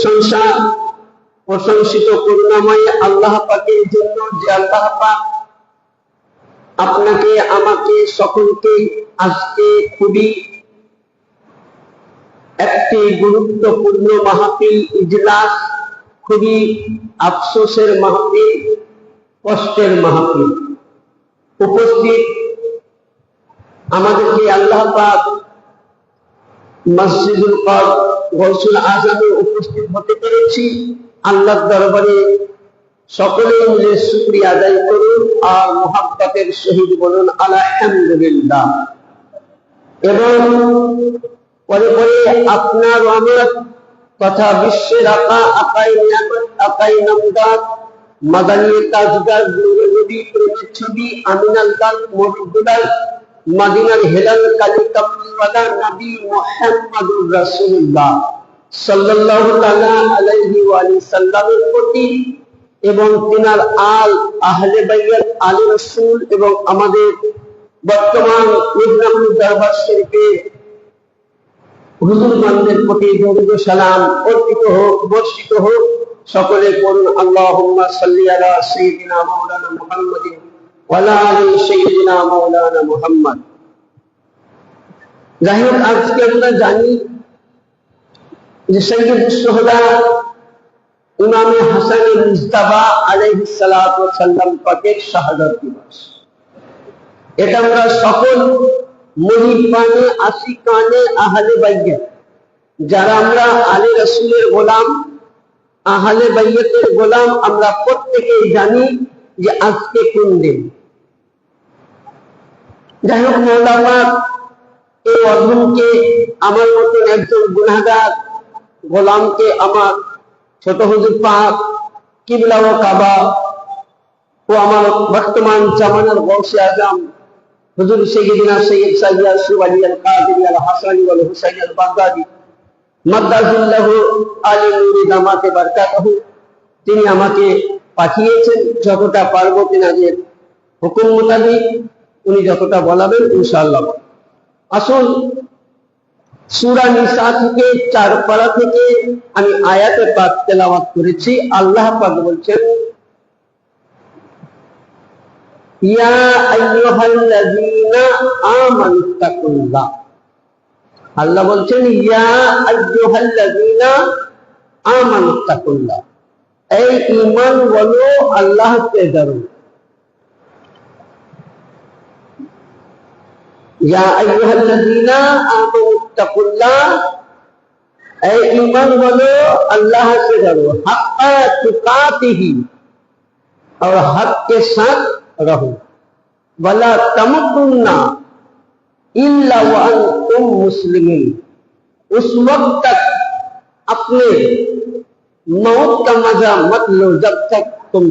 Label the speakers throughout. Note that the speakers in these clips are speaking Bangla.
Speaker 1: প্রশংসা প্রশংসিত করুণাময় আল্লাহ পাকের জন্য যে আল্লাহ পাক আপনাকে আমাকে সকলকে আজকে খুবই একটি গুরুত্বপূর্ণ মাহফিল ইজলাস, খুবই আফসোসের মাহফিল, কষ্টের মাহফিল উপস্থিত আমাদেরকে আল্লাহ পাক মসজিদুল গৌসুল আজমে উপস্থিত হতে পেরেছি। আল্লাহর দরবারে সকলে মিলে শুকরিয়া আদায় করুন আর মুহাব্বতের সহিত বলুন আলহামদুলিল্লাহ। এবং পরে পরে আপনার আমার তথা বিশ্বের আকাই নিয়ামত আকাই নামদার মাদানী তাজদার নবী প্রেমের ছবি আমিনাল দাল মহিবুল্লাহ মদিনার হেলাল কালী কামলিওয়ালা নবী মুহাম্মদুর রাসূলুল্লাহ সাল্লাল্লাহু তাআলা আলাইহি ওয়া সাল্লামের প্রতি এবং তিনার আহলে বাইত আলে রাসূল এবং আমাদের বর্তমান মিদনাপুর দরবার শরীফে হুজুরগণদের প্রতি দরুদ সালাম অর্পিত হোক, বর্ষিত হোক। সকলে পড়ুন আল্লাহুম্মা সাল্লি আলা সাইয়্যিদিনা মাওলানা মুহাম্মাদিন ওয়া আলা আলি সাইয়্যিদিনা মাওলানা মুহাম্মদ। যাই হোক, আজকে আমরা জানি যে সাইয়্যিদুশ শুহাদা ইমামে হাসান মুজতাবা আলাইহিস সালাতু ওয়াস সালাম পাকের শাহাদাত দিবস। এটা আমরা সকল মুহিব্বানে আশিকানে আহলে বাইত যারা আমরা আলে রাসূলের গোলাম, আহলে বাইতের গোলাম, আমরা প্রত্যেকেই জানি যে আজকে কোন দিন। যাই হোক, মওলা পাক এই অধমকে, আমার মতন একজন গুনাহগার গোলামকে, আমার ছোট হুজুর পাক কিবলা ও কাবা ও আমার বর্তমান জামানার গৌসে আজম হুজুর সাইয়্যিদিনা সৈয়দ সাইয়্যিদ ইউসুফ আলী আল কাদেরী আল হাসানী ওয়াল হুসাইন আল বাগদাদি মাদ্দাজিল্লাহু আলী নূরি দামাতে বারকাতুহু, তিনি আমাকে পাঠিয়েছেন যতটা পারবো তিনাদের হুকুম মোতাবেক উনি যতটা বলাবেন ইনশাআল্লাহ। আসুন সূরা নিসা থেকে 4 পারা থেকে আমি আয়াতে পাক তেলাওয়াত করেছি। আল্লাহ পাক বলছেন, ইয়া আইয়ুহাল্লাযীনা আমানুত্তাকুল্লাহ। আল্লাহ বলছেন ইয়া আইয়ুহাল্লাযীনা আমানুত্তাকুল্লাহ, এই ঈমান বলো আল্লাহকে ডরো। ইয়া আইয়ুহাল্লাযীনা আমানুত্তাকুল্লাহ, এই ঈমান বলো আল্লাহকে ডরো, হাক্কা তুকাতিহি, और हक के साथ रहो, वला तमुतुन्ना इल्ला व अंतुम मुस्लिमीन, उस वक्त तक अपने मौत का मजा मत लो जब तक तुम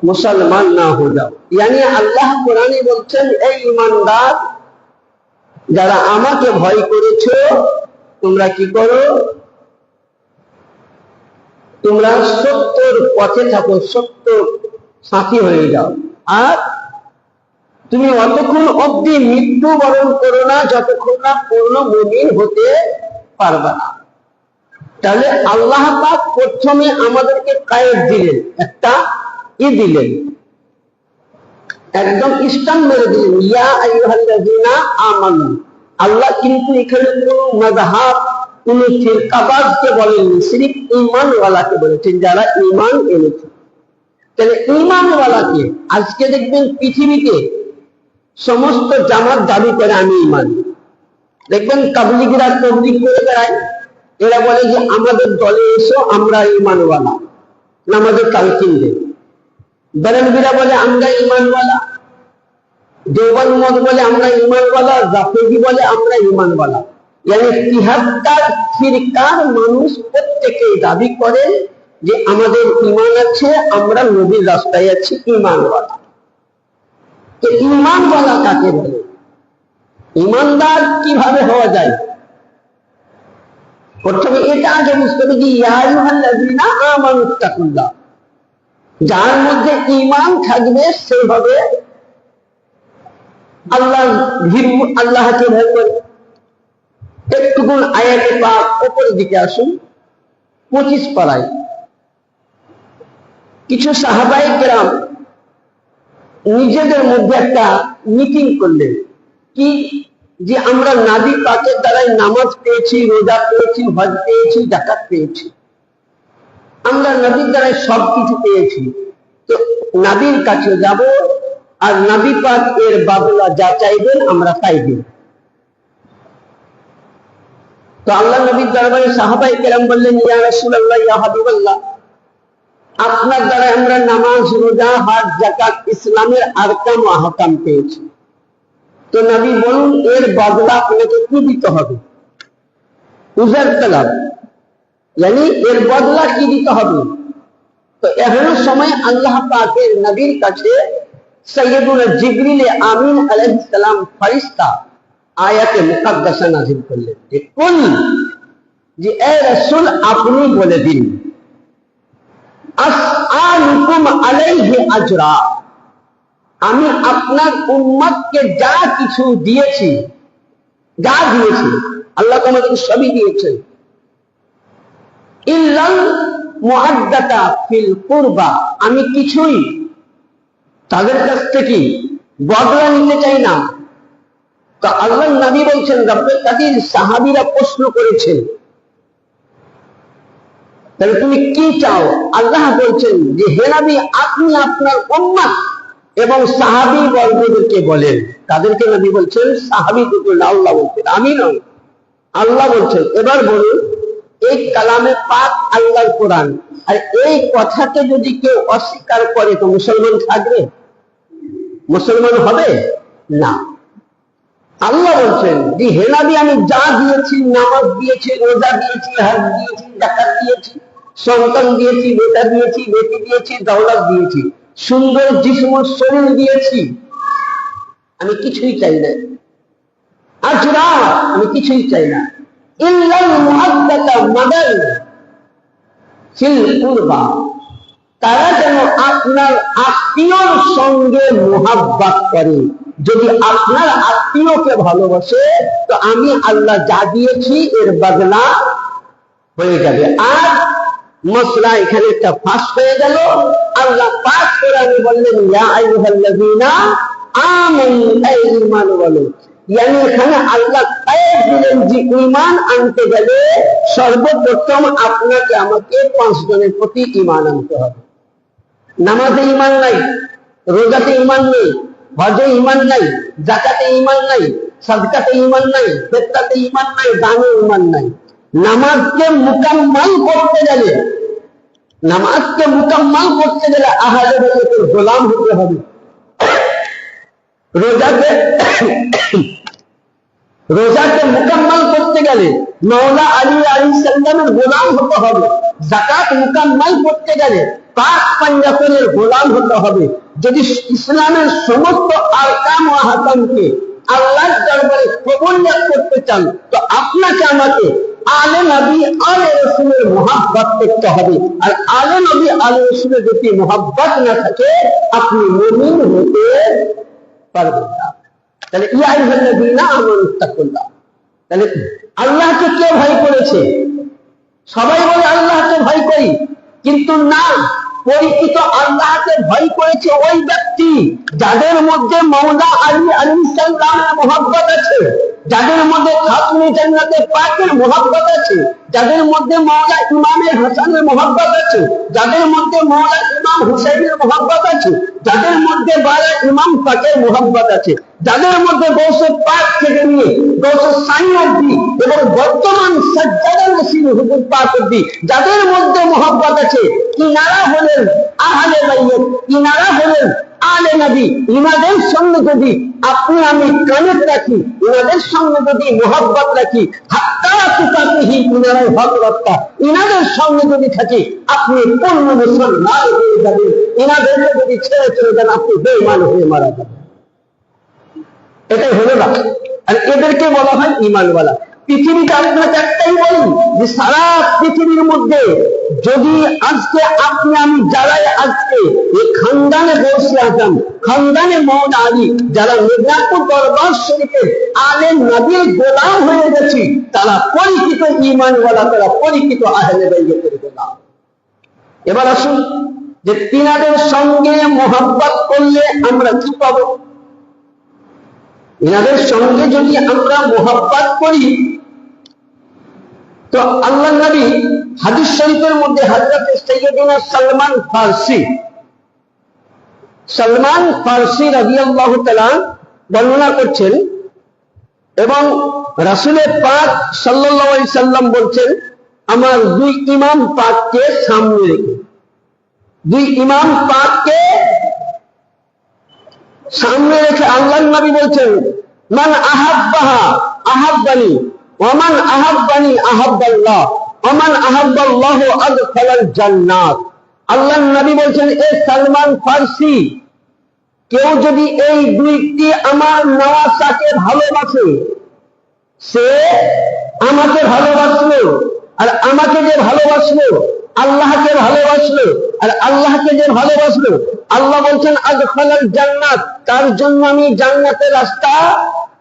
Speaker 1: मुसलमान ना हो जाओ। यानी আল্লাহ কোরআনে বলছেন, এই ঈমানদার যারা আমাকে ভয় করেছো, তোমরা কি করো? তোমরা সত্যের পথে থাকো, সত্য সাথী হয়ে যাও। আর তুমি অতক্ষণ অবধি মৃত্যু বরণ করো না যতক্ষণ না পূর্ণ মুমিন হতে পারবে না। তাহলে আল্লাহ পাক প্রথমে আমাদেরকে কায়েদ দিলেন, একটা দিলেন, একদম স্টাম্প মেরে দিলেন, ইয়া আইয়ুহাল্লাযীনা আমানু। আল্লাহ কিন্তু এখানে কোন মাযহাব, কোন ফিরকাবাজকে বলেননি, সিরিফ ঈমানওয়ালাকে বলেছেন, যারা ঈমান এনেছে। তাহলে ঈমানওয়ালাকে আজকে দেখবেন পৃথিবীতে সমস্ত জামাত দাবি করে আমি ঈমান। দেখবেন তাবলীগীরা তবলীগ করে বেড়ায়, এরা বলে যে আমাদের দলে এসো, আমরা ঈমানওয়ালা, নামাজের তালকিন দেয়। বেরেলভীরা বলে আমরা ঈমানওয়ালা, দেওবন্দ মত বলে আমরা ঈমানওয়ালা, জাফরি বলে আমরা ঈমানওয়ালা। यानी 73 ফিরকার মানুষ প্রত্যেকেই দাবি করে যে আমাদের ঈমান আছে, আমরা নবীর রাস্তায় আছি, ঈমানওয়ালা। তো ঈমানওয়ালা কাকে বলে? ঈমানদার কিভাবে হওয়া যায়? প্রথমে এটা আগে বুঝতে হবে যে ইয়া আইয়ুহাল্লাযীনা আমানুত্তাকুল্লাহ, যার মধ্যে ঈমান থাকবে সে হবে আল্লাহকে ভয় করে। একটুকুন আয়াতে পাক উপরের দিকে আসুন, 25 পাড়ায় কিছু সাহাবায়ে কেরাম নিজেদের মধ্যে একটা মিটিং করলেন, কি যে আমরা নবী পাকের দ্বারাই নামাজ পেয়েছি, রোজা পেয়েছি, হজ পেয়েছি, যাকাত পেয়েছি, আমরা নবীর দ্বারাই সবকিছু পেয়েছি। তো নবীর কাছে যাব আর নবী পাক এর বদলা যা চাইবেন আমরা তাই দেব। তো আল্লাহ নবীর দরবারে সাহাবায়ে কেরাম বললেন, ইয়া রাসূলুল্লাহ, ইয়া হাবিবাল্লাহ, আপনার দ্বারা আমরা নামাজ, রোজা, হজ, যাকাত, ইসলামের আরকান ও আহকাম পেয়েছি। তো নবী বলুন এর বদলা আপনাকে কি দিতে হবে? উজার তলব, यानी এর বদলা কি দিতে হবে? তো এমন সময় আল্লাহ পাকের নবীর কাছে সৈয়দুল জিবরিল আমিন আলাইহিস সালাম ফেরেশতা আয়াতে মুকদ্দাসা নাযিল করলেন যে কুল, যে এ রাসূল আপনি বলে দিন, আসআলুকুম আলাইহি আজরা, আমি আপনার উম্মতকে যা কিছু দিয়েছি, যা দিয়েছি আল্লাহ তোমাদের সবই দিয়েছেন, ইল্লাল মুআদ্দাতা ফিল কুরবা, আমি কিছুই তাদের কাছ থেকে বদলা নিতে চাই না। তো আল্লাহ নবী বলছেন, রব্বে কাদির সাহাবীরা প্রশ্ন করেছেন তাহলে তুমি কি চাও? আল্লাহ বলছেন যে হে নবী, আপনি আপনার উম্মত এবং সাহাবী বর্গদেরকে বলেন। তাদেরকে নবী বলছেন সাহাবীদেরকে, আল্লাহ বলছেন, আমি নয়, আল্লাহ বলছেন। এবার বলুন, এই কালামে পাক আল্লাহর কোরআন, আর এই কথাকে যদি কেউ অস্বীকার করে তো মুসলমান থাকবে? মুসলমান হবে না। আল্লাহ বলছেন যে হে নবী, আমি যা দিয়েছি, নামাজ দিয়েছি, রোজা দিয়েছি, হজ দিয়েছি, যাকাত দিয়েছি, সন্তান দিয়েছি, বেটা দিয়েছি, বেটি দিয়েছি, দৌলত দিয়েছি, সুন্দর জিস্ম শরীর দিয়েছি, আমি কিছুই চাই না। আজরা, আমি কিছুই চাই না। ইল্লাল মুআদ্দাতা, মাদার ফিল কুরবা, তারা যেন আপনার আত্মীয়র সঙ্গে মুহাব্বত করে। যদি আপনার আত্মীয়কে ভালোবাসে তো আমি আল্লাহ যা দিয়েছি এর বদলা হয়ে যাবে। আর মসলা এখানে একটা ফাঁস হয়ে গেল। আল্লাহ পাক কোরআনে বললেন, ইয়া আইয়ুহাল্লাযীনা আমানু, এই ঈমান বলো, यानी এখানে আল্লাহ কায়েদ দিলেন যে ঈমান আনতে গেলে সর্বপ্রথম আপনাকে আমাকে 5 জনের প্রতি ঈমান আনতে হবে। নামাজে ঈমান নাই, রোজাতে ঈমান নেই, হজে ঈমান নাই, যাকাতে ঈমান নাই, সাদকাতে ঈমান নাই, ফিতরাতে ঈমান নাই, দানে ঈমান নাই। নামাজকে মুকাম্মাল করতে গেলে, নামাজকে মুকাম্মাল করতে গেলে আহলে বাইতের গোলাম হতে হবে। রোজাকে মুকাম্মাল করতে গেলে মাওলা আলী আলাইহিস সালামের গোলাম হতে হবে। যাকাত মুকাম্মাল করতে গেলে পাক পাঞ্জাবের গোলাম হতে হবে। যদি ইসলামের সমস্ত আরকান ও আহকামকে আল্লাহর দরবারে কবুলিয়ত করতে চান তো আপনাকে আমাকে আলে নবী আলে রাসূলের মুহাব্বত করতে হবে। আর আলে নবী আলে রাসূলের যদি মুহাব্বত না থাকে আপনি মুমিন হতে পারবেন না। তাহলে ইয়া আইয়ুহাল্লাযীনা আমানু তাকুল্লাহ, তাহলে আল্লাহকে কে ভয় করেছে? সবাই বলে আল্লাহকে ভয় করি, কিন্তু না, পরিচিত আল্লাহকে ভয় করেছে ওই ব্যক্তি যাদের মধ্যে মাওলা আলী আলাইহিস সালামের মুহাব্বত আছে, যাদের মধ্যে খাতুনে জান্নাতে পাকের মুহাব্বত আছে, যাদের মধ্যে মাওলা ইমামে হাসানের মুহাব্বত আছে, যাদের মধ্যে মাওলা ইমাম হুসাইনের মুহাব্বত আছে, যাদের মধ্যে বারা ইমাম পাকের মুহাব্বত আছে, যাদের মধ্যে গৌসে পাক থেকে নিয়ে গৌসে সানি অবধি এবং বর্তমান সাজ্জাদা নসিব হুজুর পাক অবধি যাদের মধ্যে মুহাব্বত আছে, ইনারা হলেন আহলে বাইত, ইনারা হলেন আলে নবী। ইনাদের সঙ্গে যদি আপনি আমি কানেক্ট রাখি, ইনাদের সঙ্গে যদি মুহাব্বত রাখি, হাত্তা তুকাতিহি, ইনারাই হক রক্ষা, ইনাদের সঙ্গে যদি থাকি আপনি পূর্ণ মুসলমান হয়ে যাবেন। ইনাদেরকে যদি ছেড়ে চলে যান আপনি বেঈমান হয়ে মারা যাবেন। এটাই হলো না। আর এদেরকে বলা হয় ঈমানওয়ালা। পৃথিবীতে আপনাকে একটাই বলি যে সারা পৃথিবীর মধ্যে যদি আজকে আপনি আমি যারাই আজকে এই খানদানে বসে আছেন, খানদানে মৌলা আলী, যারা মির্জাপুর দরবার শরীফের আলেম নবীর গোলাম হয়ে গেছি, তারা পরিচিত ঈমানওয়ালা, তারা পরিচিত আহলে বাইতের গোলাম। এবার আসুন যে তিনাদের সঙ্গে মোহাব্বত করলে আমরা কি পাবো? এনাদের সঙ্গে যদি আমরা মোহাব্বত করি তো আল্লাহ নবী হাদিস শরীফের মধ্যে হযরত সাইয়্যিদুনা সালমান ফারসি রাদিয়াল্লাহু তাআলা বর্ণনা করছেন এবং রাসূলের পাক সাল্লাল্লাহু আলাইহি সাল্লাম বলছেন, আমার দুই ইমাম পাককে সামনে রেখে, দুই ইমাম পাককে সামনে রেখে আল্লাহ নবী বলছেন, মান আহাব্বাহা আহাব্বানি ওয়া মান আহাব্বানি আহাব্বাল্লাহ ওয়া মান আহাব্বাল্লাহু আদখালাল জান্নাত। আল্লাহ নবী বলছেন, এ সালমান ফারসি, কেউ যদি এই দুইটি আমার নওয়াসাকে ভালোবাসে, সে আমাকে ভালোবাসলো, আর আমাকে যে ভালোবাসলো আল্লাহকে ভালোবাসলো, আর আল্লাহকে যে ভালোবাসলো আল্লাহ বলছেন আদখালাল জান্নাত, তার জন্য আমি জান্নাতের রাস্তা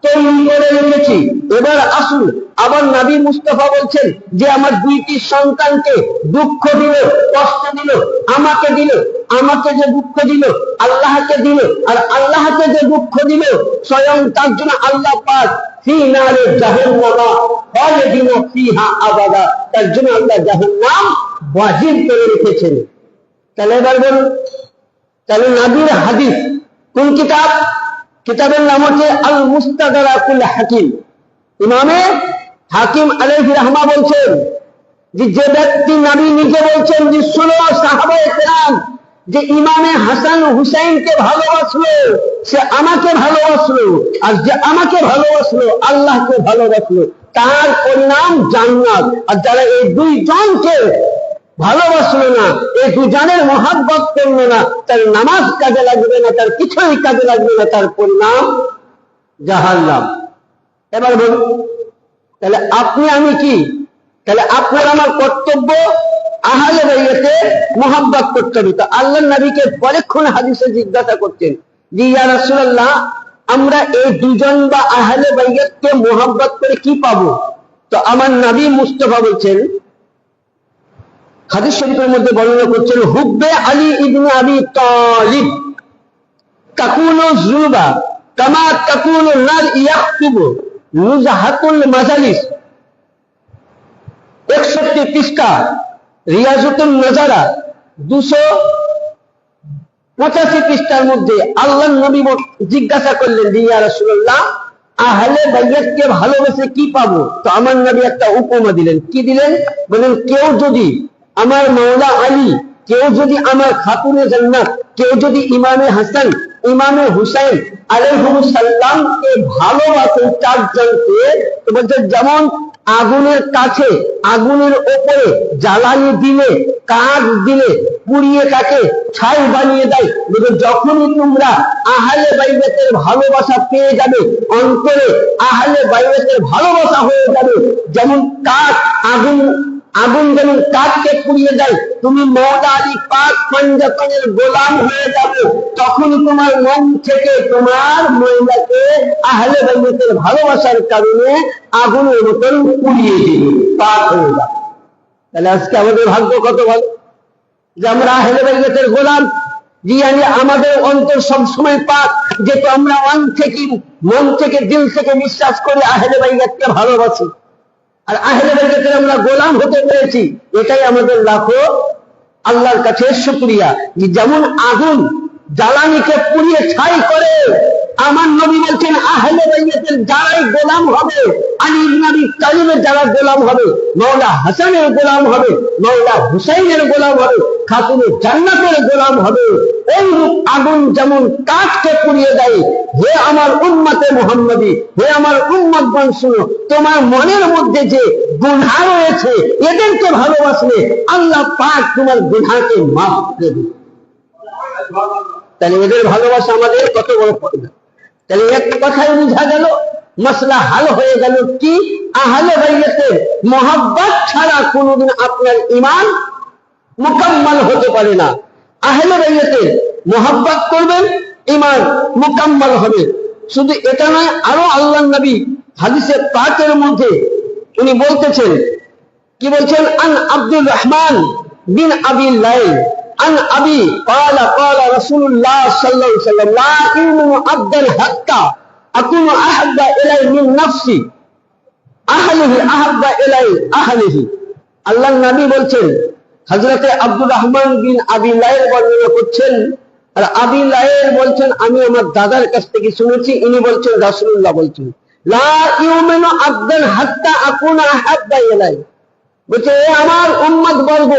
Speaker 1: তৈরি করে রেখেছি। এবার আসুন, আবার নবী মুস্তাফা বলছেন যে আমার দুইটি সন্তানকে দুঃখ দিল, কষ্ট দিল, আমাকে দিল, আমাকে যে দুঃখ দিল আল্লাহকে দিল, আর আল্লাহকে যে দুঃখ দিল স্বয়ং তার জন্য আল্লাহ পাক ফি নারে জাহান্নামা খালিদিনা ফিহা আবাদা, তার জন্য আল্লাহ জাহান্নাম ওয়াজিব করে রেখেছেন। তাহলে এবার বলুন, তাহলে নবীর হাদিস কোন কিতাব? কিতাবের নাম হচ্ছে আল মুস্তাদরাকুল হাকিম। ইমামে হাকিম আলাইহি রাহমা বলছেন যে ব্যক্তি নবী নিজে বলছেন যে শুনো সাহাবায়ে কেরাম, যে ইমামে হাসান হুসাইনকে ভালোবাসলো সে আমাকে ভালোবাসলো, আর যে আমাকে ভালোবাসলো আল্লাহকে ভালোবাসলো, তার পরিণাম জান্নাত। আর যারা এই দুইজনকে ভালোবাসলো না, এই দুজনের মহাব্বত করলো না, তার নামাজ কাজে লাগবে না, তার কিছুই কাজে লাগবে না, তার পরিণাম জাহান্নাম। এবার বলুন, তাহলে আপনি আমি কি? তাহলে আপনার আমার কর্তব্য আহলে বাইতের মহব্বত করতে হবে। তো আল্লাহ নবীকে পরীক্ষণ হাদিসে জিজ্ঞাসা করতেন যে ইয়া রাসূলুল্লাহ, আমরা এই দুজন বা আহলে বাইতকে মহব্বত করে কি পাবো? তো আমার নবী মুস্তাফা বলছেন, হাদিস শরীফের মধ্যে বর্ণনা করছেন, হুব্বে আলী ইবনে আবি তালিব তাকুনু যুবা কামা তাকুনু নার ইয়াকতুবু নুজহাতুল মাজালিস। 61 পৃষ্ঠা রিয়াজুতুন নাজারা 285 পৃষ্ঠার মধ্যে আল্লাহ নবী জিজ্ঞাসা করলেন যে ইয়া রাসূলুল্লাহ, আহলে বাইতকে ভালোবেসে কি পাবো? তো আমার নবী একটা উপমা দিলেন। কি দিলেন? বলেন, কেউ যদি আমার মাওলা আলী, কেউ যদি আমার খাতুনে জান্নাত, কেউ যদি ইমামে হাসান ইমামে হুসাইন আলাইহিস সালামকে ভালোবাসে, চারজনকে, তো বলছে যেমন আগুনের কাছে আগুনের ওপরে জ্বালানি দিলে, কাঠ দিলে পুড়িয়ে তাকে ছাই বানিয়ে দেয়, যখনই তোমরা আহলে বাইতের ভালোবাসা পেয়ে যাবে, অন্তরে আহলে বাইতের ভালোবাসা হয়ে যাবে, যেমন কাঠ আগুন যেমন কাঠকে পুড়িয়ে দেয়, তুমি মাওলা আলী পাক পঞ্জাতনের গোলাম হয়ে যাবে, তখনই তোমার মন থেকে তোমার মহিলাকে আহলে বাইতের ভালোবাসার কারণে আগুনের মতন পুড়িয়ে দিবে, পাক হয়ে যাবে। তাহলে আজকে আমাদের ভাগ্য কত ভালো যে আমরা আহলে বাইতের গোলাম, জিয়ানি আমাদের অন্তর সবসময় পাক, যেহেতু আমরা মন থেকে দিল থেকে বিশ্বাস করে আহলে বাইতকে ভালোবাসি, আর আহলে বাইতের আমরা গোলাম হতে পেরেছি, এটাই আমাদের লাখো আল্লাহর কাছে শুকরিয়া। যেমন আগুন জ্বালানিকে পুড়িয়ে ছাই করে, আমার নবী বলছেন আহলে বাইতের যারাই গোলাম হবে, আলী ইবনে আবি তালিবের যারা গোলাম হবে, মাওলা হাসানের গোলাম হবে, মাওলা হুসাইনের গোলাম হবে, খাতুনে জান্নাতের গোলাম হবে। এইরূপ আগুন যেমন কাঠকে পুড়িয়ে দেয়, হে আমার উম্মতে মুহাম্মাদি, হে আমার উম্মতগণ শুনো, তোমার মনের মধ্যে যে গুনাহ রয়েছে এদেরকে ভালোবাসলে আল্লাহ পাক তোমার গুনাহকে মাফ করে দেবে। তাহলে এদের ভালোবাসা আমাদের কত বড় পরিমাণ। তাহলে এক কথায় বোঝা গেল মাসলা হাল হয়ে গেল কি আহলে বাইতের মোহাব্বত ছাড়া কোনোদিন আপনার ঈমান মুকাম্মাল হতে পারে না। আহলে বাইতের মোহাব্বত করবেন, ঈমান মুকাম্মাল হবে। শুধু এটা নয়, আরো আল্লাহর নবী হাদিসে পাকের মধ্যে উনি বলতেছেন, কি বলছেন? আন আব্দুর রহমান বিন আবি লাইল আন আবি ক্বালা ক্বালা রাসূলুল্লাহ সাল্লাল্লাহু আলাইহি ওয়াসাল্লাম লা ইউমিনু আবদান হাত্তা আকুনু আহাব্বা ইলাই মিন নাফসি আহলিহি আহাব্বা ইলাই আহলিহি। আল্লাহর নবী বলছেন, হযরতে আব্দুর রহমান বিন আবি লাইল বর্ণনা করছেন, আর আবি লাইল বলছেন আমি আমার দাদার কাছ থেকে শুনেছি, ইনি বলছেন রাসূলুল্লাহ বলছেন লা ইউমিনু আবদান হাত্তা আকুনু আহাব্বা ইলাই। বলছে আমার উম্মত বর্গ,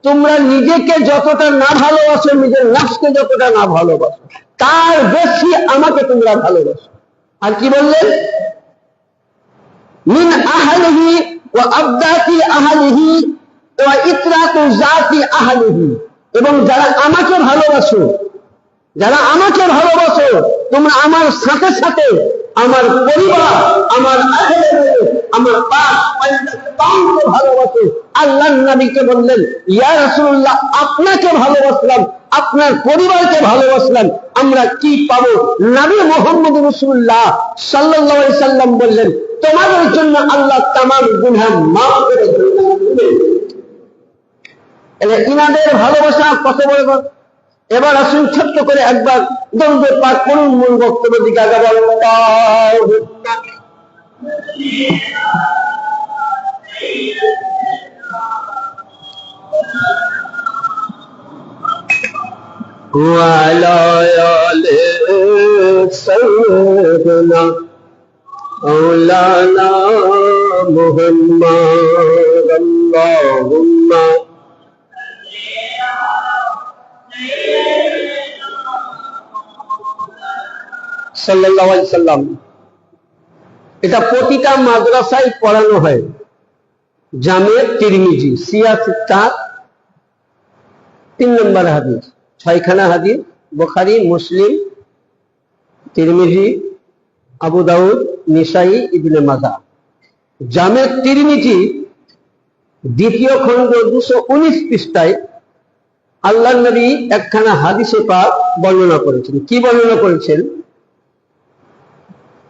Speaker 1: তোমরা নিজেকে যতটা না ভালোবাসো, নিজের নফসকে যতটা না ভালোবাসো, তার বেশি আমাকে তোমরা ভালোবাসো। আর কি বললেন? মিন আহলিহি ওয়া আবদাতি আহলিহি ওয়া ইতরাতু জাতি আহলিহি। এবং যারা আমাকে ভালোবাসো, যারা আমাকে ভালোবাসো, তোমরা আমার সাথে সাথে আমার পরিবার, আমার আহলে বাইত, আমার পাক পয়গাম্বরকে ভালোবাসো। আল্লাহর নবীকে বললেন, ইয়া রাসূলুল্লাহ, আপনাকে ভালোবাসলাম, আপনার পরিবারকে ভালোবাসলাম, আমরা কি পাবো? নবী মুহাম্মদ রাসূলুল্লাহ সাল্লাল্লাহু আলাইহি সাল্লাম বললেন, তোমাদের জন্য আল্লাহ তামাম গুনাহ মাফ করে দিবেন। এলে ইনাদের ভালোবাসা কত বড় কথা। এবার আসুন ছোট্ট করে একবার দরুদ পাক পড়ুন, মূল বক্তব্যের দিকে আগাবো। ওয়ালা আলে সাইয়্যিদিনা মাওলানা মুহাম্মদ আল্লাহুম্মা সাল্লাল্লাহু আলাইহি সাল্লাম। এটা প্রতিটা মাদ্রাসায় পড়ানো হয়। জামে তিরমিজি সিয়াসিত্তা 3 নম্বর হাদিস, 6খানা হাদিস, বুখারী, মুসলিম, তিরমিজি, আবু দাউদ, নিসাই, ইবনে মাজাহ। জামে তিরমিজি 2য় খণ্ড 219 পৃষ্ঠায় আল্লাহর নবী একখানা হাদিসে পাক বর্ণনা করেছেন। কি বর্ণনা করেছেন?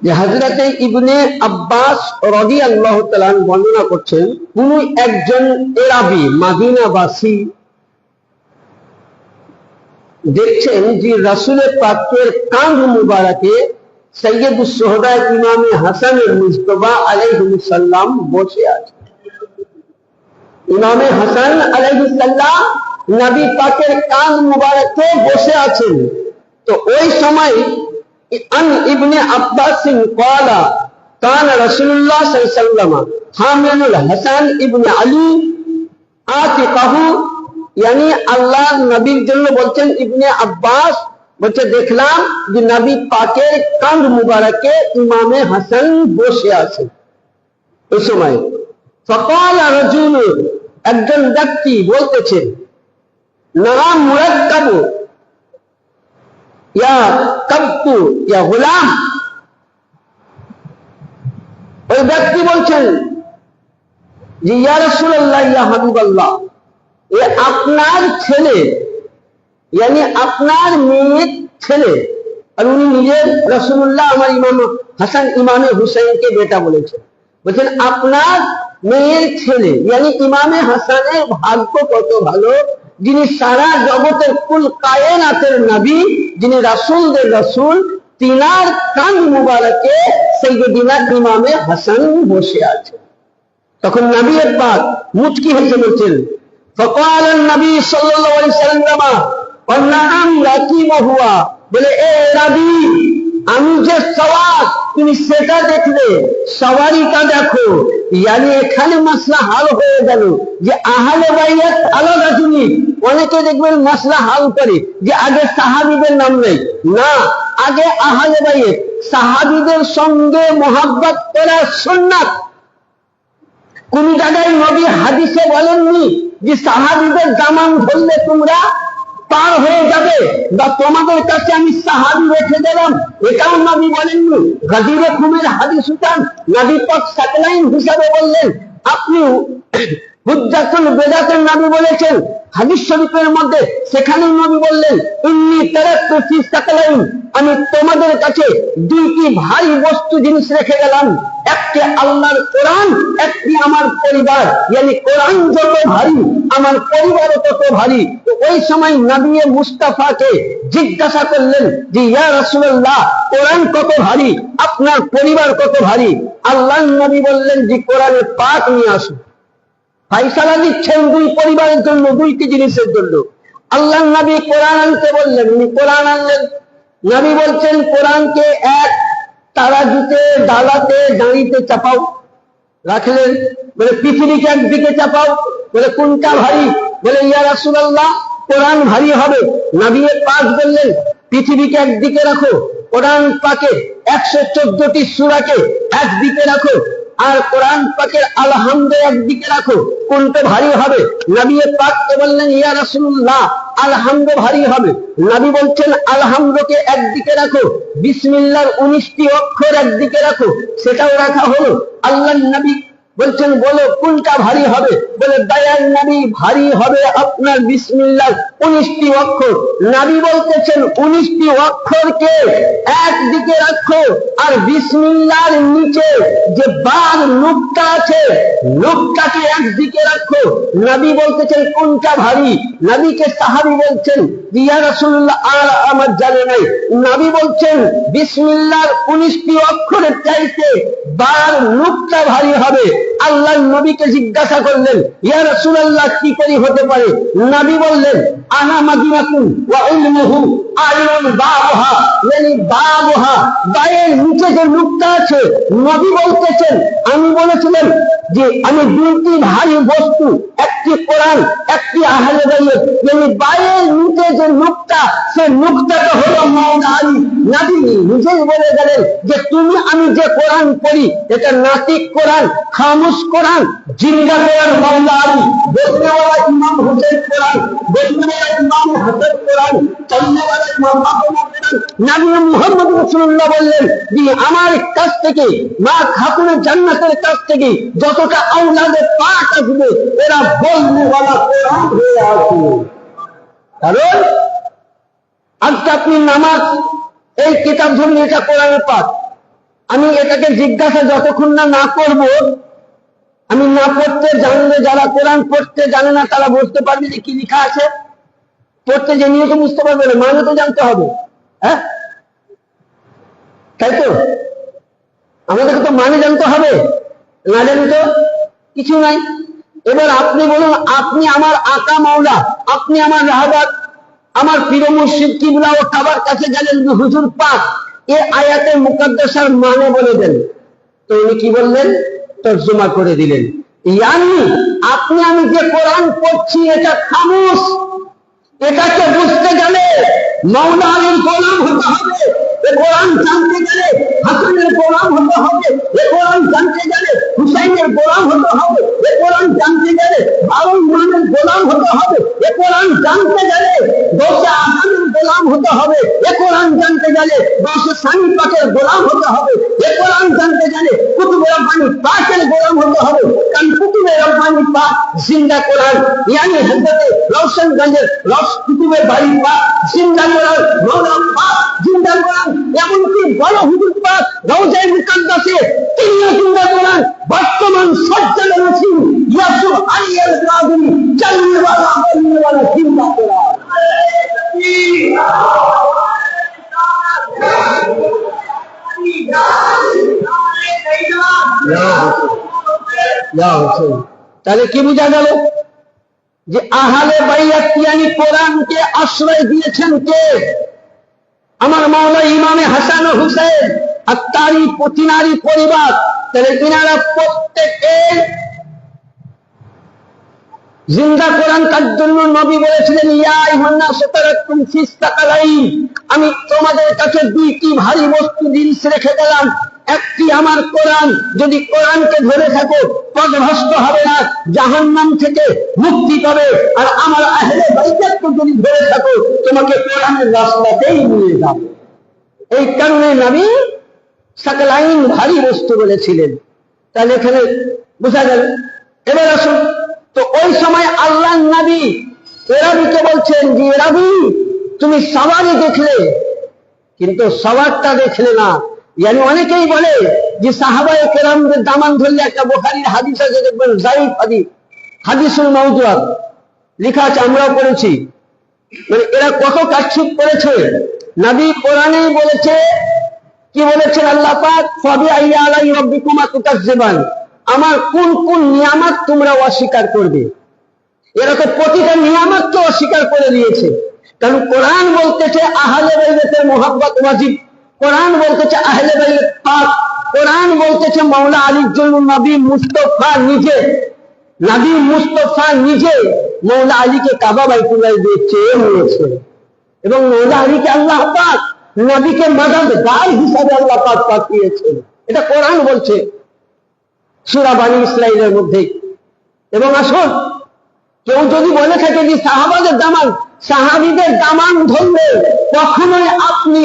Speaker 1: যে হযরতে ইবনে আব্বাস রাদিয়াল্লাহু তাআলা বর্ণনা করছেন, কোন একজন আরবি মদিনাবাসী দেখছেন যে রাসূলের পাকের কাঁধ মুবারকে সৈয়দুস শুহাদা ইমামে হাসানুল মুজতবা আলাইহিস সালাম বসে আছেন। ইমামে হাসান আলাইহিস সালাম নবী পাকের কাঁধ মুবারকে বসে আছেন। তো ওই সময় আন ইবনে আব্বাস ক্বালা কানা রাসূলুল্লাহ সাল্লাল্লাহু আলাইহি ওয়াসাল্লাম হামিলুল হাসান ইবনে আলী আতিকাহু। यानी আল্লাহ নবীর জন্য বলছেন, ইবনে আব্বাস বলছে দেখলাম যে নবী পাকের কাঁধ মুবারকে ইমামে হাসান বসে আছেন। ওই সময় ফাকাল রাজুল, একজন ব্যক্তি বলতেছে, নাম মুরাক্কাবু ইয়া কাবতু ইয়া গোলাম। ওই ব্যক্তি বলছেন যে ইয়া রাসূলুল্লাহ ইয়া হাবিবাল্লাহ, এ আপনার ছেলে, यानी আপনার মেয়ের ছেলে। আর উনি নিজের রাসূলুল্লাহ আমার ইমাম হাসান ইমামে হুসাইনকে বেটা বলেছেন। বলছেন আপনার মেয়ের ছেলে, यानी ইমামে হাসানের ভাগ্য কত ভালো, যিনি সারা জগতের কুল কায়নাতের নবী, যিনি রাসূলদের রাসূল, তিনার কাঁধ মুবারকে সাইয়্যিদিনা ইমামে হাসান বসে আছে। তখন নবী পাক মুচকি হেসে বলছেন, فقال النبي صلى الله عليه وسلم والنعم ركيبه हुआ। বলে এ নবী, আমি যে সওয়ার তুমি সেটা দেখলে, সওয়ারিটা দেখো। यानी এখানে মাসলা হাল হয়ে গেল যে আহলে বাইত আলাদা জিনিস। অনেকে দেখবেন মাসলা হাল করে যে আগে সাহাবীদের নাম নেই, না, আগে আহলে বাইত সাহাবীদের সঙ্গে মোহাব্বত করা সুন্নাত। কোন জায়গায় নবী হাদিসে বলেননি যে সাহাবীদের জামান ধরলে তোমরা পার হয়ে যাবে, বা তোমাদের কাছে আমি সাহাবী রেখে দিলাম, এটাও নবী বলেননি। গাদিরে খুমের হাদিস উঠান, নবী পাক স্যাটেলাইন হিসাবে বললেন। আপনি হুজ্জাতুল বেদাতের নবী বলেছেন হাদিস শরীফের মধ্যে, সেখানেই নবী বললেন ইন্নী তারাকতু ফি সাকালাইন, আমি তোমাদের কাছে দুইটি ভারী বস্তু জিনিস রেখে গেলাম, একটি আল্লাহর কোরআন, একটি আমার পরিবার। মানে কোরআন যত ভারী আমার পরিবারও তত ভারী। তো ওই সময় নবী মুস্তাফাকে জিজ্ঞাসা করলেন যে ইয়া রাসূলুল্লাহ, কোরআন কত ভারী, আপনার পরিবার কত ভারী? আল্লাহর নবী বললেন যে কোরআনের পাক নিয়ে আসুন। ফাইসালা দিচ্ছেন দুই পরিবারের জন্য, দুইটি জিনিসের জন্য। আল্লাহ নবী কোরআন আনতে বললেন, উনি কোরআন আনলেন। নবী বলছেন কোরআনকে এক তারাজুতে ডালাতে দাঁড়িতে চাপাও, রাখলেন। বলে পৃথিবীকে একদিকে চাপাও, বলে কোনটা ভারী? বলে ইয়া রাসূলুল্লাহ, কোরআন ভারী হবে। নবী পাক বললেন পৃথিবীকে একদিকে রাখো, কোরআন পাকে 114টি সূরাকে একদিকে রাখো, আর কোরআন পাকের আলহামদে একদিকে রাখো, কোনটা ভারী হবে? নবী পাককে বললেন ইয়া রাসূলুল্লাহ, আলহামদু ভারী হবে। নবী বলছেন আলহামদুকে একদিকে রাখো, বিসমিল্লাহর 19টি অক্ষর একদিকে রাখো, সেটাও রাখা হলো। আল্লাহর নবী বলছেন বলো কোনটা ভারী হবে? বলে দয়ার নবী, ভারী হবে আপনার বিসমিল্লাহর 19টি অক্ষর। নবী বলতেছেন 19টি অক্ষরকে একদিকে রাখো, আর বিসমিল্লাহর নিচে যে বার নুকতা আছে, নুকতাকে একদিকে রাখো। নবী বলতেছেন কোনটা ভারী? নবীকে সাহাবী বলছেন ইয়া রাসূলুল্লাহ, আর আমার জানা নাই। নবী বলছেন বিসমিল্লাহর 19টি অক্ষরের চাইতে বার নুকতা ভারী হবে। আল্লাহ নবীকে জিজ্ঞাসা করলেন ইয়া রাসূলুল্লাহ, কি করে হতে পারে? নবী বললেন আনা মাদিনাতুন ওয়া ইলমুহু আলিমুন বাবুহা, মানে বাবুহা, বায়ের নিচে যে নুকতা আছে। নবী বলতেছেন আমি বলেছিলাম যে আমি দুইটি ভারী বস্তু, একটি কোরআন, একটি আহলে বাইত, মানে বায়ের নিচে যে নুকতা, সে নুকতাটা হলো মাওলানা আলী। নবী নিজেই বলে গেলেন যে তুমি আমি যে কোরআন পড়ি এটা নাতিক কোরআন, খামোশ কোরআন, জিন্দা কোরআন মাওলানা আলী, বলনেওয়ালা ইমাম হুসেন কোরআন, বলনেওয়ালা ইমাম হাসান কোরআন, চলনেওয়ালা ইমাম ফাতেমা কোরআন। নবী মুহাম্মদ রাসূলুল্লাহ বললেন যে আমার কাছ থেকে, মা খাতুনে জান্নাতের কাছ থেকে যতটা আওলাদে পাক আসবে, এরা বলনেওয়ালা কোরআন হয়ে আসবে। কারণ আজকে আপনি নামাজ, এই কিতাব ধরুন এটা কোরআনের পাক, আমি এটাকে জিজ্ঞাসা যতক্ষণ না করব, আমি না পড়তে জানলে, যারা কোরআন পড়তে জানে না তারা বুঝতে পারবে যে কি লেখা আছে। পড়তে জেনে তো বুঝতে পারবে না, মানে তো জানতে হবে। হ্যাঁ, তাই তো? আমাদেরকে তো মানে জানতে হবে, না জানি তো কিছু নাই। এবার আপনি বলুন, আপনি আমার আকা মাওলা, আপনি আমার রাহবার, আমার পীর মুর্শিদ কিবলা ও কাবার কাছে গেলেন, হুজুর পাক এই আয়াতের মুকাদ্দাসার মানে বলে দেন। তো উনি কি বললেন? তর্জমা করে দিলেন। ইয়ানি আপনি আমি যে কোরআন পড়ছি এটা খামোশ, এটাকে বুঝতে গেলে মাওলানা আলীর গোলাম হতে হবে, এ কোরআন জানতে গেলে হাসানের গোলাম হতে হবে, এ কোরআন জানতে গেলে হুসাইনের গোলাম হতে হবে, এ কোরআন জানতে গেলে বারুল মানের গোলাম হতে হবে, এ কোরআন জানতে গেলে দোষে আসামের গোলাম হতে হবে, এ কোরআন জানতে গেলে দোষে সানি পাকের গোলাম হতে হবে, এ কোরআন জানতে গেলে কুতুবে রব্বানি পাকের গোলাম হতে হবে। কারণ কুতুবে রব্বানি পাক জিন্দা কোরআন, ইয়ানি হযরতে রওশনগঞ্জের কুতুবে বাড়ি পাক জিন্দা কোরআন, মাওলানা পাক জিন্দা কোরআন, এমনকি বড় হুজুর পাক রওজায়ে মুকাদ্দাসে তিনিও জিন্দা কোরআন। বর্তমান সজ্জাদ রসুল ইয়াসুফ আলী আল-কাদিরি জান্নাতওয়ালা বলনেওয়ালা জিন্দা কোরআন। তাহলে কি বোঝা গেল? যে আহলে বাইত ইয়ানি কোরআনকে আশ্রয় দিয়েছেন কে? আমার মাওলা ইমামে হাসান ও হুসেন আর তারই তিনারই পরিবার। তাহলে ইনারা প্রত্যেকে জিন্দা কোরআন কার জন্য নবী বলেছিলেন ইয়া আইয়ুহান নাসু তারাকতুম ফিস সাকালাইন, আমি তোমাদের কাছে দুইটি ভারী বস্তু জিনিস রেখে গেলাম, একটি আমার কোরআন। যদি কোরআনকে ধরে থাকো পথভ্রষ্ট হবে না, জাহান্নাম থেকে মুক্তি পাবে। আর আমার আহলে বাইতকে যদি ধরে থাকো তোমাকে কোরআনের রাস্তাতেই নিয়ে যাবে। এই কারণে নবী সাকলাইন ভারী বস্তু বলেছিলেন। তাহলে এখানে বোঝা গেল। এবার আসুন, তো ওই সময় আল্লাহ নবী এরাবিকে বলছেন যে এরাবি তুমি সওয়ারি দেখলে কিন্তু সওয়ারটা দেখলে না। यानी অনেকেই বলে যে সাহাবায়ে কেরামদের দামান ধরলে একটা বুখারীর হাদিস আছে, দেখবেন যায়িফ হাদিস, হাদিসুল মাওদুআ লেখা আছে, আমরাও পড়েছি। মানে এরা কত কাটছুট করেছে। নবী কোরআনে বলেছে, কি বলেছেন আল্লাহ পাক, ফাবিআই আলাই রাব্বিকুমা তুকাজ্জিবান, আমার কোন কোন নিয়ামত তোমরা অস্বীকার করবে। এরা তো প্রতিটা নিয়ামতকে অস্বীকার করে দিয়েছে। কারণ কোরআন বলতেছে আহলে বাইতের মুহাব্বত ওয়াজিব, কোরআন বলতেছে আহলে বাইত পাক, কোরআন বলতেছে মাওলা আলীর জন্য নবী মুস্তাফা নিজে, নবী মুস্তাফা নিজে মাওলা আলীকে কাবা বাইতুল্লাহ দিয়ে চেয়ে নিয়েছে। এবং মাওলা আলীকে আল্লাহ পাক নবীকে মদদগার হিসাবে আল্লাহ পাক পাঠিয়েছেন। এটা কোরআন বলছে সূরা বনী ইসরাঈলের মধ্যে। এবং আসুন, কেউ যদি বলে থাকে যে সাহাবাদের দামান, সাহাবীদের দামান ধরলে কখনোই আপনি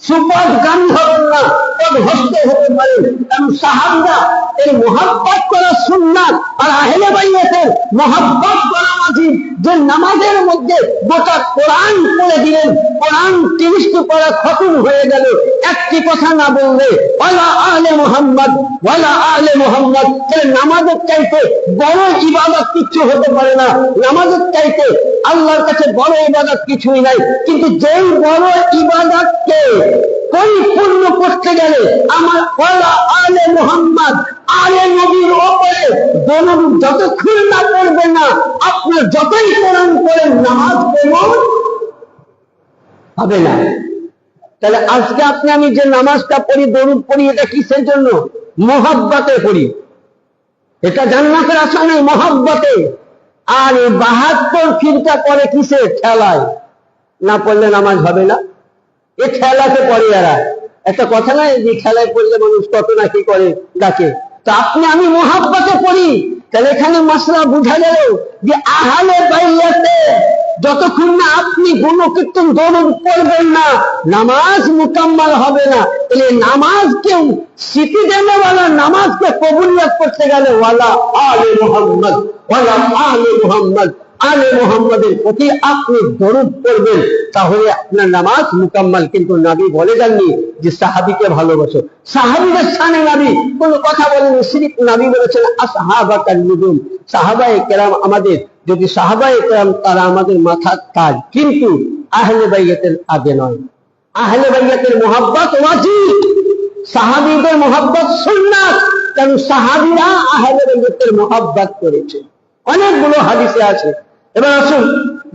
Speaker 1: সুপথগামী হবেন না, পথভ্রষ্ট হতে পারেন। কারণ সাহাবীরা এর মুহাব্বত করা সুন্নাত, আর আহলে বাইতের মুহাব্বত করা ওয়াজিব। যে নামাজের মধ্যে গোটা কোরআন পড়ে দিলেন, কোরআন 30টি পড়া খতম হয়ে গেল, একটি কথা না বললে ওয়ালা আলে মুহাম্মদ ওয়ালা আলে মুহাম্মদ। এর নামাজের চাইতে বড় ইবাদত কিছু হতে পারে না। নামাজের চাইতে আল্লাহর কাছে বড় ইবাদত কিছুই নাই। কিন্তু যেই বড় ইবাদতকে পরিপূর্ণ করতে গেলে আমার ওয়ালা আলে মুহাম্মদ, আলে নবীর উপরে দরুদ যতক্ষণ না পড়বেন না, আপনি যতই কোরআন পড়েন নামাজ কেমন হবে না। তাহলে আজকে আপনি আমি যে নামাজটা পড়ি, দরুদ পড়ি, এটা কিসের জন্য? মুহাব্বতে পড়ি। এটা জান্নাতের আশা নেই, মুহাব্বতে। আর 72 ফিরকা পরে কিসে? ঠেলায়। না পড়লে নামাজ হবে না। এই খেলাতে পড়ে এরা। একটা কথা নাই যে খেলায় পড়লে মানুষ কত না কি করে ডাকে। তো আপনি আমি মুহাব্বতে পড়ি। তাহলে এখানে মাসলা বুঝা গেল যে আহলে বাইতে যতক্ষণ না আপনি গুণকীর্তন দরুদ পড়বেন না, নামাজ মুকাম্মাল হবে না। তাহলে নামাজকে স্বীকৃতি দেওয়ালা, নামাজকে কবুলিয়ত করতে গেলে ওয়ালা আলে মুহাম্মদ ওয়ালা আলে মুহাম্মদ, আলে মুহাম্মদের প্রতি আপনি দরুদ পড়বেন, তাহলে আপনার নামাজ মুকাম্মাল। কিন্তু নবী বলে যাননি যে সাহাবীকে ভালোবাসো। সাহাবীদের শানে নবী কোনো কথা বলেন, সিরিফ নবী বলেছেন আসহাবাকান নুজুম, সাহাবায়ে কেরাম আমাদের, যদি সাহাবায়ে কেরাম তারা আমাদের মাথার তাজ, কিন্তু আহলে বাইতের আগে নয়। আহলে বাইতের মুহাব্বত ওয়াজিব, সাহাবীদের মুহাব্বত সুন্নাত। কারণ সাহাবীরা আহলে বাইতের মুহাব্বত করেছে। অনেকগুলো হাদিসে আছে। এবার আসুন,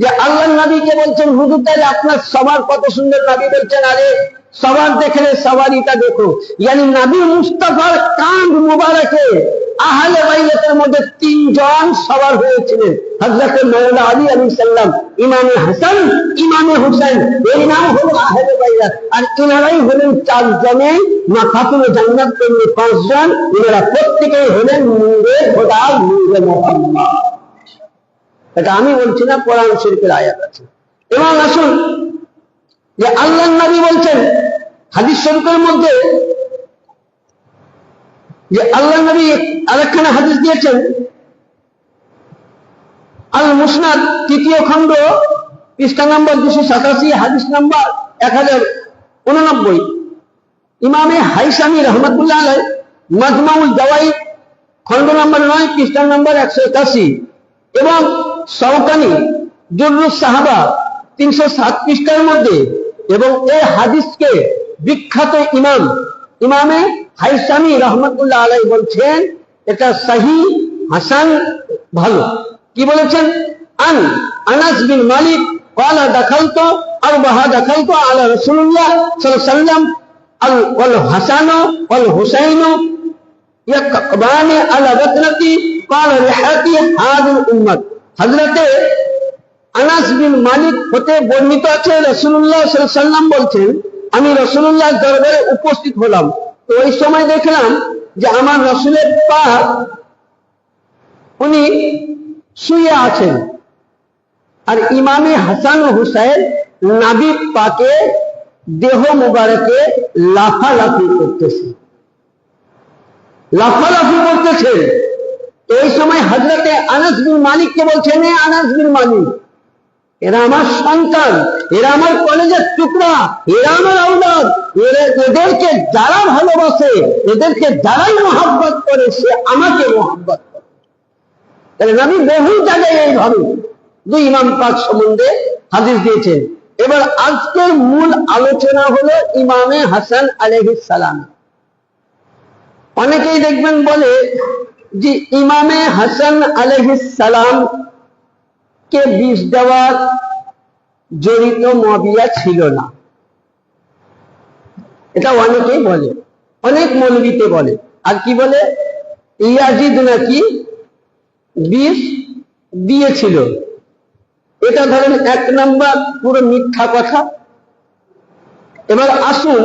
Speaker 1: যে আল্লাহ নবীকে বলছেন হুজুর তাহলে আপনার সবার কত সুন্দর। নবী বলছেন আরে সবার দেখলে সবারিটা দেখো। ইয়ানি নবী মুস্তাফার কাঁধ মুবারকে আহলে বাইতের মধ্যে 3 জন সবার হয়েছিলেন। হযরত মাওলানা আলী আলাইহিস সালাম, ইমামে হাসান, ইমামে হুসাইন, এই নাম হলো আহলে বাইত। আর এনারাই হলেন 4 জনে মাকাতুল জান্নাত পেয়ে 5 জন। এনারা প্রত্যেকেই হলেন নূরে খোদা, নূরে মুহাম্মদ। এটা আমি বলছি না, কোরআন শরীফের আয়াত আছে। এবং আসুন, যে আল্লাহর নবী বলছেন হাদিস শরীফের মধ্যে, যে আল্লাহর নবী আরেকখানা হাদিস দিয়েছেন, আল মুসনাদ 3য় খণ্ড পৃষ্ঠা নম্বর 287, হাদিস নম্বর 1089। ইমামে হাইসামি রহমাতুল্লাহ আলাইহি মাজমাউল জাওয়াইদ খণ্ড নম্বর 9 পৃষ্ঠা নম্বর 181, এবং শওকানি জুররুস সাহাবা 307 পৃষ্ঠার মধ্যে। এবং এই হাদিসকে বিখ্যাত ইমামে হাইসামি রহমাতুল্লাহ আলাইহি বলছেন এটা সহিহ, হাসান, ভালো। কি বলেছেন? আনাস বিন মালিক قال دخلت على رسول الله صلى الله عليه وسلم والحسن والحسين يقبان على بطنتي قال رحلتي هذه الامه। হযরতে আনাস বিন মালিক হতে বর্ণিত আছে রাসূলুল্লাহ সাল্লাল্লাহু আলাইহি ওয়াসাল্লাম বলছেন আমি রাসূলুল্লাহর দরবারে উপস্থিত হলাম, তো ওই সময় দেখলাম যে আমার রাসূলের পাক উনি শুয়ে আছেন, আর ইমামে হাসান ও হুসাইন নাবি পাকে দেহ মুবারকে লাফালাফি করতেছে, লাফালাফি করতেছে। তো ওই সময় হযরতে আনাস বিন মালিককে বলছেন, এ আনাস বিন মালিক, এরা আমার সন্তান, এরা আমার কলেজের টুকরা, এরা আমার আওলাদ, এদেরকে যারা ভালোবাসে, এদেরকে যারাই মহব্বত করে, সে আমাকে মহব্বত করে। তাহলে নবী বহু জায়গায় এইভাবে দুই ইমাম পাক সম্বন্ধে হাদিস দিয়েছেন। এবার আজকের মূল আলোচনা হলো ইমামে হাসান আলাইহিস সালাম। অনেকেই দেখবেন বলে যে ইমামে হাসান আলাইহিস সালাম কে বিষ দেওয়ার জড়িত মুআবিয়া ছিল না, এটা অনেকেই বলে, অনেক মৌলবীতে বলে। আর কি বলে, ইয়াজিদ নাকি বিষ দিয়েছিল। এটা ধরেন এক নাম্বার পুরো মিথ্যা কথা। এবার আসুন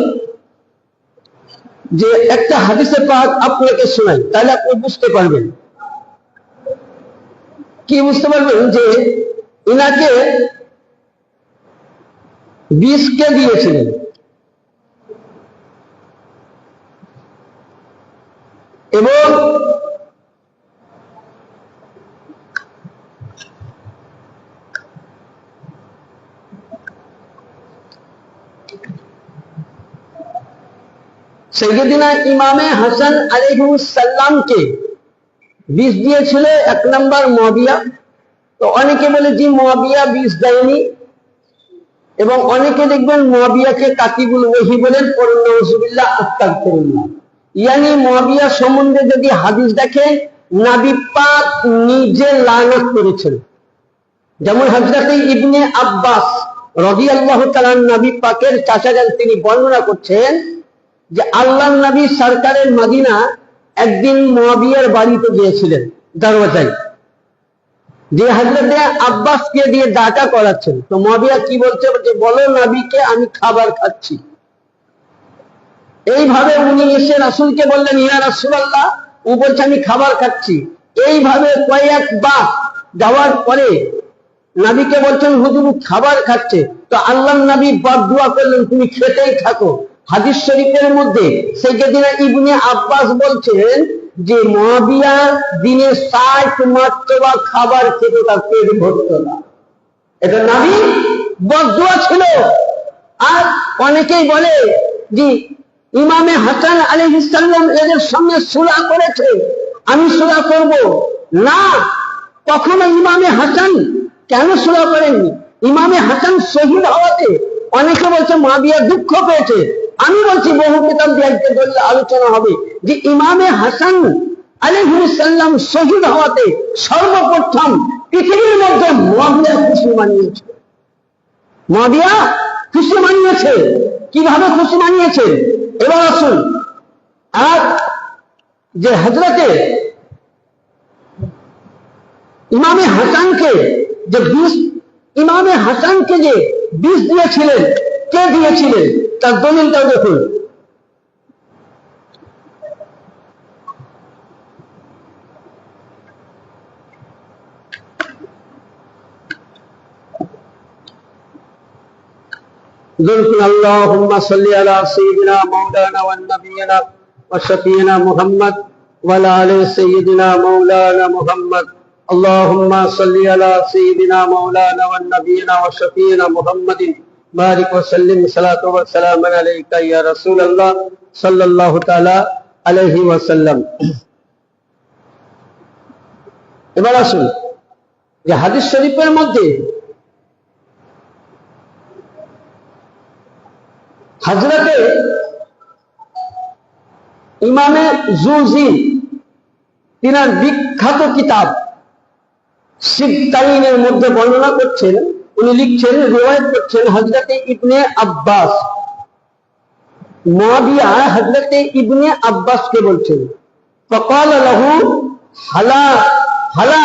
Speaker 1: যে একটা হাদিসে পাক আপনাকে শোনাই, তাহলে আপনি বুঝতে পারবেন। কি বুঝতে পারবেন? যে ইনাকে বিষ কে দিয়েছিলেন। এবং সাইয়্যিদিনা ইমামে হাসান আলাইহিস সালামকে বিষ দিয়েছিল এক নাম্বার মুআবিয়া। তো অনেকে বলে যে মুআবিয়া বিষ দেয়নি, এবং অনেকে দেখবেন মুআবিয়াকে কাতিবুল ওহী বলেন, পড়েন নাউযুবিল্লাহ আস্তাগফিরুল্লাহ। ইয়ানি মুআবিয়া সম্বন্ধে যদি হাদিস দেখেন, নবী পাক নিজে লানত করেছেন। যেমন হযরতে ইবনে আব্বাস রাদিয়াল্লাহু তাআলা নবী পাকের চাচা যান, তিনি বর্ণনা করছেন যে আল্লাহর নবী সরকারের মদিনা একদিন মুআবিয়ার বাড়িতে গিয়েছিলেন, দরওয়াজায় যে হযরতে আব্বাসকে দিয়ে ডাকা করাচ্ছেন। তো মুআবিয়া কি বলছে, যে বলো নবীকে আমি খাবার খাচ্ছি। এইভাবে উনি এসে রাসূলকে বললেন, ইয়া রাসূলুল্লাহ, ও বলছে আমি খাবার খাচ্ছি। এইভাবে কয়েকবার যাওয়ার পরে নবীকে বলছেন, হুজুর খাবার খাচ্ছে। তো আল্লাহর নবী বদদুয়া করলেন, তুমি খেতেই থাকো। হাদিস শরীফের মধ্যে সাইয়্যিদিনা ইবনে আব্বাস বলছেন যে মুআবিয়া দিনে 60 মার্তবা খাবার খেতে, তার পেট ভরতো না। এটা নবী বদদুয়া ছিল। আর অনেকেই বলে যে ইমামে হাসান আলাইহিস সালাম এদের সঙ্গে সুলহ করেছে, আমি সুলহ করব না। কখনো ইমামে হাসান কেন সুলহ করেননি? ইমামে হাসান শহীদ হওয়াতে অনেকে বলছে মুআবিয়া দুঃখ পেয়েছে। আমি বলছি বহু কিতাব দিয়ে বললে আলোচনা হবে যে ইমামে হাসান আলাইহিস সালাম শহীদ হওয়াতে সর্বপ্রথম পৃথিবীর মধ্যে মুআবিয়া খুশি মানিয়েছে। মুআবিয়া খুশি মানিয়েছে। কিভাবে খুশি মানিয়েছে? এবার আসুন, আর যে হযরতে ইমামে হাসানকে যে বিষ, ইমামে হাসানকে যে বিষ দিয়েছিলেন, কে দিয়েছিলেন তার দলিলটাও দেখুন। আল্লাহুম্মা সাল্লি আলা সাইয়্যিদিনা মাওলানা ওয়ান নাবিয়িনা ওয়া শাফিঈনা মুহাম্মদ ওয়া আলা আলি সাইয়্যিদিনা মাওলানা মুহাম্মদ। اللهم صل على سيدنا مولانا والنبينا وشفينا محمد بارك وسلم صلاة وسلام عليك يا رسول الله صلى الله تعالى عليه وسلم। এবার আসুন যে হাদিস শরীফের মধ্যে হযরতে ইমামে জুজি তিনার বিখ্যাত কিতাব সিত্তাইনের মধ্যে বর্ণনা করছেন, উনি লিখছেন, রিওয়ায়াত করছেন হযরতে ইবনে আব্বাস। মুআবিয়া হযরতে ইবনে আব্বাসকে বলছেন, فقال له হালা হালা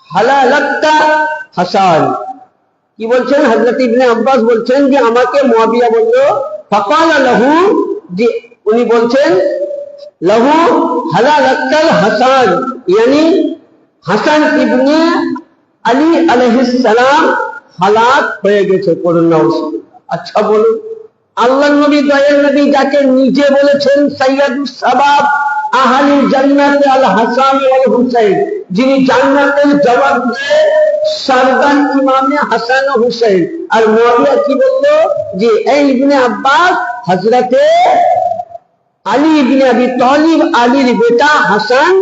Speaker 1: হালালাক্কা হাসান। কি বলছেন? হযরতে ইবনে আব্বাস বলছেন যে আমাকে মুআবিয়া বলল, فقال له, যে উনি বলছেন লাহু হালাকাল হাসান, यानी হাসান ইবনে আলী আলাইহিস সালাম হালাক হয়ে গেছে। করুণা। আচ্ছা বলুন, আল্লাহর নবী দয়ার নবী যাকে নিজে বলেছেন সাইয়্যিদুস সাবাব আহলি জান্নাত আল হাসান ওয়াল হুসাইন, যিনি জান্নাতের জবাব দিয়ে সরদার ইমামে হাসান ও হুসাইন, আর মুআবিয়া কি বলল যে এই ইবনে আব্বাস হযরতে আলী ইবনে আবি তালিব, আলীর বেটা হাসান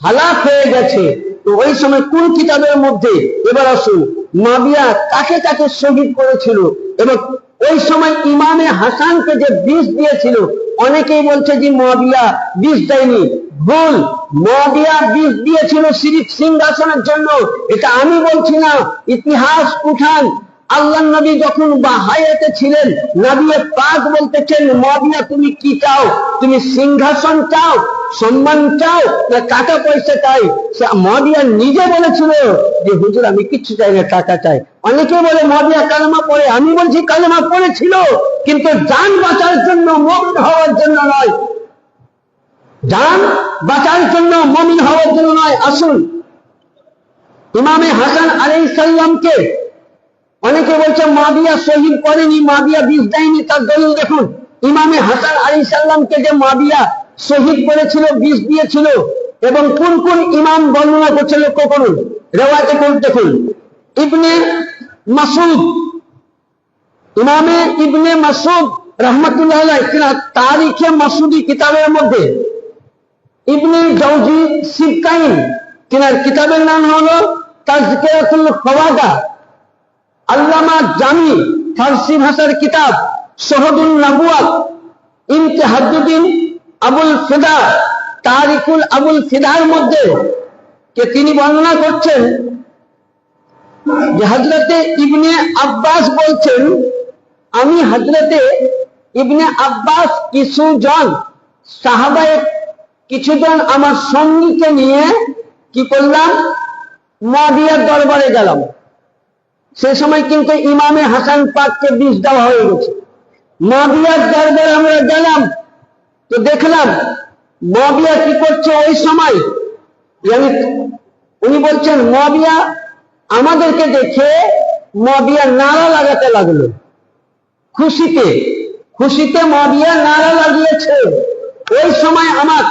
Speaker 1: হালাক হয়ে গেছে। তো ওই সময় কোন কিতাবের মধ্যে, এবার আসুন মুআবিয়া কাকে কাকে শহীদ করেছিল এবং ওই সময় ইমামে হাসানকে যে বিষ দিয়েছিল, অনেকেই বলছে যে মুআবিয়া বিষ দেয়নি, ভুল। মুআবিয়া বিষ দিয়েছিল শিরিক সিংহাসনের জন্য, এটা আমি বলছি না, ইতিহাস উঠান। আল্লাহ নবী যখন বাহায়াতে ছিলেন, নবী পাক বলতেছেন মুআবিয়া তুমি কি চাও? তুমি সিংহাসন চাও, সম্মান চাও, না টাকা পয়সা চাই? মুআবিয়া নিজে বলেছিল যে হুজুর আমি কিচ্ছু চাই না, টাকা চাই। অনেকে বলে মুআবিয়া কালেমা পড়ে, আমি বলছি কালেমা পড়েছিল কিন্তু জান বাঁচার জন্য, মুমিন হওয়ার জন্য নয়। জান বাঁচার জন্য, মুমিন হওয়ার জন্য নয়। আসুন ইমামে হাসান আলাইহিস সালামকে অনেকে বলছে মুআবিয়া শহীদ করেনি, মুআবিয়া বিষ দেয়নি, তার দলিল দেখুন। ইমামে হাসান আলাইহিস সালামকে যে মুআবিয়া শহীদ করেছিল, বিষ দিয়েছিল, এবং কোন কোন ইমাম বর্ণনা করছে লক্ষ্য করুন, রিওয়ায়াতে দেখুন। ইবনে মাসউদ, ইমামে ইবনে মাসউদ রাহমাতুল্লাহ আলাইহি তিনার তারিখে মাসউদি কিতাবের মধ্যে, ইবনে জাওজি সিবকাইন তিনার কিতাবের নাম হলো তাজকিরাতুল ফাওয়াদা, আল্লামা জামি ফারসি ভাষার কিতাব শহদুন নবুয়াত, ইমতিহাদুদ্দিন আবুল ফিদা তারিকুল আবুল ফিদার মধ্যে কে তিনি বর্ণনা করছেন যে হযরতে ইবনে আব্বাস বলছেন, আমি হযরতে ইবনে আব্বাস কিছুজন সাহাবায়ে কিছুজন আমার সঙ্গীকে নিয়ে কি করলাম, মুআবিয়ার দরবারে গেলাম। সে সময় কিন্তু ইমামে হাসান পাককে বিষ দেওয়া হয়ে গেছে। মুআবিয়ার দরবারে আমরা গেলাম, তো দেখলাম মুআবিয়া কি করছে ওই সময়। উনি বলছেন মুআবিয়া আমাদেরকে দেখে মুআবিয়া নারা লাগাতে লাগলো, খুশিতে খুশিতে মুআবিয়া নারা লাগিয়েছে। ওই সময় আমার